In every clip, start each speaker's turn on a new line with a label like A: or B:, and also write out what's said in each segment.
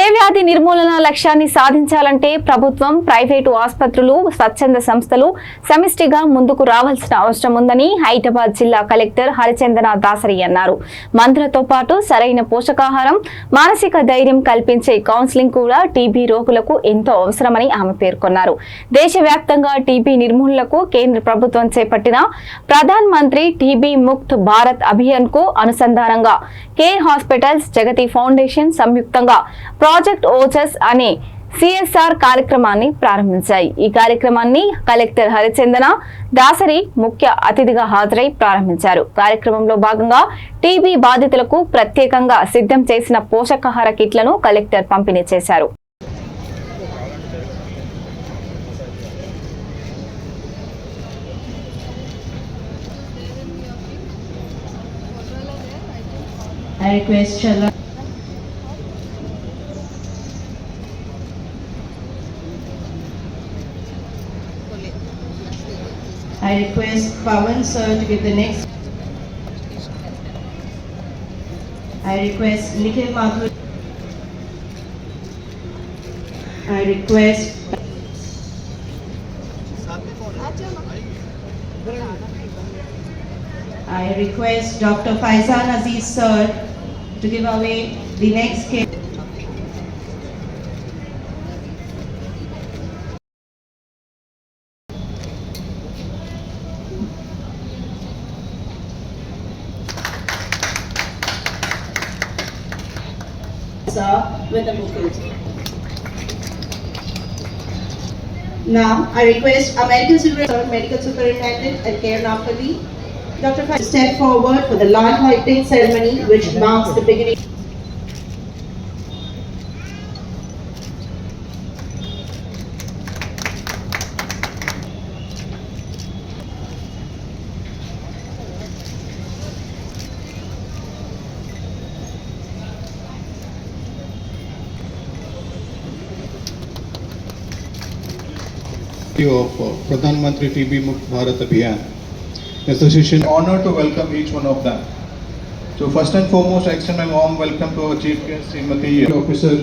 A: క్షయవ్యాధి నిర్మూలన లక్ష్యాన్ని సాధించాలంటే ప్రభుత్వం, ప్రైవేటు ఆసుపత్రులు, స్వచ్ఛంద సంస్థలు సమిష్టిగా ముందుకు రావాల్సిన అవసరం ఉందని హైదరాబాద్ జిల్లా కలెక్టర్ హరిచందన దాసరి అన్నారు. మందులతో పాటు సరైన పోషకాహారం, మానసిక ధైర్యం కల్పించే కౌన్సిలింగ్ కూడా టీబీ రోగులకు ఎంతో అవసరమని ఆమె పేర్కొన్నారు. దేశవ్యాప్తంగా టీబీ నిర్మూలనకు కేంద్ర ప్రభుత్వం చేపట్టిన ప్రధాన్ మంత్రి టీబీ ముక్త్ భారత్ అభియాన్ కు అనుసంధానంగా కేర్ హాస్పిటల్స్, జగతి ఫౌండేషన్ సంయుక్తంగా ప్రాజెక్ట్ ఓజస్ అనే సిఎస్ఆర్ కార్యక్రమాన్ని ప్రారంభించాయి. ఈ కార్యక్రమాన్ని కలెక్టర్ హరిచందన దాసరి ముఖ్య అతిథిగా హాజరై ప్రారంభించారు. కార్యక్రమంలో భాగంగా టీబీ బాధితులకు ప్రత్యేకంగా సిద్ధం చేసిన పోషకాహార కిట్లను కలెక్టర్ పంపిణీ చేశారు.
B: I request Pawan sir to give the next. I request Nikhil Mathur. I request Dr. Faizan Aziz sir to give away the next kit. With the booklet. Now I request our medical superintendent and care Napoli, Dr. Faiz, step forward for the land lighting ceremony which marks the beginning.
C: of Pradhan Mantri TB Mukt Bharat Abhiyan Association. Honored to welcome each one of them. So first and foremost, I extend my warm welcome to our Chief Guest, Srimati Officer,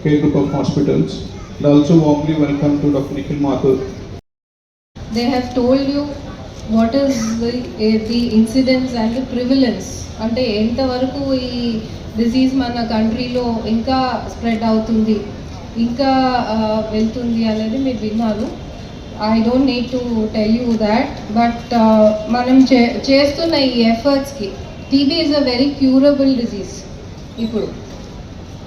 C: Care Group of Hospitals, and also warmly welcome to Dr. Nikhil Mathur.
D: They have told you what is the incidence and the prevalence. అంటే ఎంతవరకు ఈ disease మన కంట్రీలో ఇంకా spread అవుతుంది, ఇంకా వెళ్తుంది అనేది మీరు విన్నారు. I don't need to tell you that, but మనం చేస్తున్న ఈ ఎఫర్ట్స్కి TB is a very curable disease. ఇప్పుడు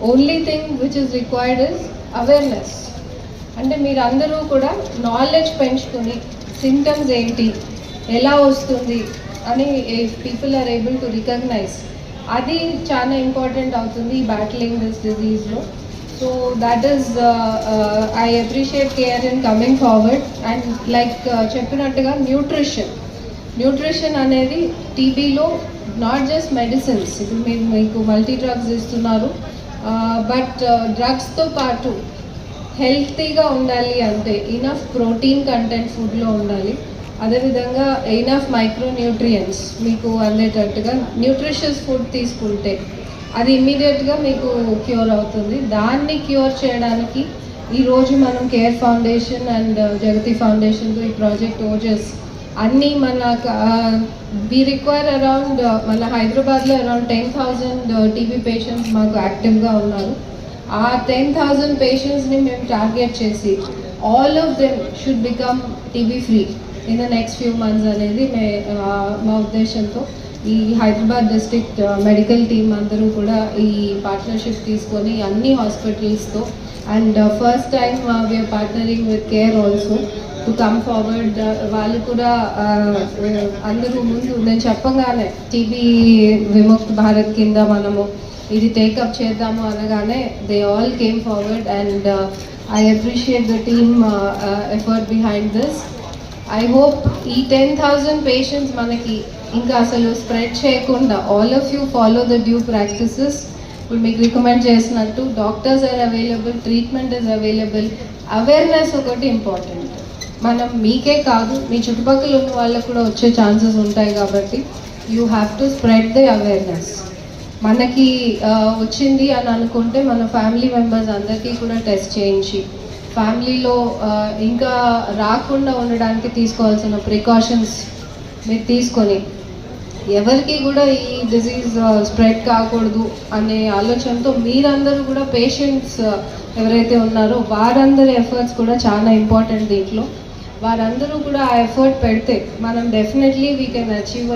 D: only thing which is required is awareness. అంటే మీరు అందరూ కూడా నాలెడ్జ్ పెంచుకొని సింటమ్స్ ఏంటి, ఎలా వస్తుంది అని people are able to recognise, అది చాలా ఇంపార్టెంట్ అవుతుంది బ్యాటిలింగ్ దిస్ డిజీజ్లో. So that is I appreciate care in coming forward, and like చెప్పినట్టుగా న్యూట్రిషన్ అనేది టీబీలో నాట్ జస్ట్ మెడిసిన్స్. ఇప్పుడు మీరు మీకు మల్టీ డ్రగ్స్ ఇస్తున్నారు, బట్ డ్రగ్స్తో పాటు హెల్తీగా ఉండాలి అంటే ఇనఫ్ ప్రోటీన్ కంటెంట్ ఫుడ్లో ఉండాలి. అదేవిధంగా ఇనఫ్ మైక్రోన్యూట్రియంట్స్ మీకు అందేటట్టుగా న్యూట్రిషియస్ ఫుడ్ తీసుకుంటే అది ఇమ్మీడియట్గా మీకు క్యూర్ అవుతుంది. దాన్ని క్యూర్ చేయడానికి ఈరోజు మనం కేర్ ఫౌండేషన్ అండ్ జగతి ఫౌండేషన్తో ఈ ప్రాజెక్ట్ ఓజస్ అన్నీ వి రిక్వైర్ అరౌండ్ మన హైదరాబాద్లో అరౌండ్ 10,000 టీబీ పేషెంట్స్ మాకు యాక్టివ్గా ఉన్నారు. ఆ 10,000 పేషెంట్స్ని మేము టార్గెట్ చేసి all of them should become TB free in the next few months అనేది మా ఉద్దేశంతో ఈ హైదరాబాద్ డిస్ట్రిక్ట్ మెడికల్ టీమ్ అందరూ కూడా ఈ పార్ట్నర్షిప్ తీసుకొని అన్ని హాస్పిటల్స్తో, and first time we are partnering with care also to come forward. వాళ్ళు కూడా అందరూ ముందు నేను చెప్పగానే టీబీ విముక్త్ భారత్ కింద మనము ఇది టేకప్ చేద్దాము అనగానే they all came forward, and I appreciate the team effort behind this. I hope ఈ 10,000 పేషెంట్స్ మనకి ఇంకా అసలు స్ప్రెడ్ చేయకుండా all of you follow the due practices. ఇప్పుడు మీకు రికమెండ్ చేసినట్టు doctors are available, treatment is available. Awareness ఒకటి important. మనం మీకే కాదు మీ చుట్టుపక్కల ఉన్న వాళ్ళకు కూడా వచ్చే ఛాన్సెస్ ఉంటాయి కాబట్టి you have to spread the awareness. మనకి వచ్చింది అని అనుకుంటే మన ఫ్యామిలీ మెంబర్స్ అందరికీ కూడా టెస్ట్ చేయించి ఫ్యామిలీలో ఇంకా రాకుండా ఉండడానికి తీసుకోవాల్సిన ప్రికాషన్స్ మీరు తీసుకొని ఎవరికి కూడా ఈ డిజీజ్ స్ప్రెడ్ కాకూడదు అనే ఆలోచనతో మీరందరూ కూడా పేషెంట్స్ ఎవరైతే ఉన్నారో వారందరి ఎఫర్ట్స్ కూడా చాలా ఇంపార్టెంట్ దీంట్లో. వారందరూ కూడా ఆ ఎఫర్ట్ పెడితే మనం డెఫినెట్లీ వీ కెన్ అచీవ్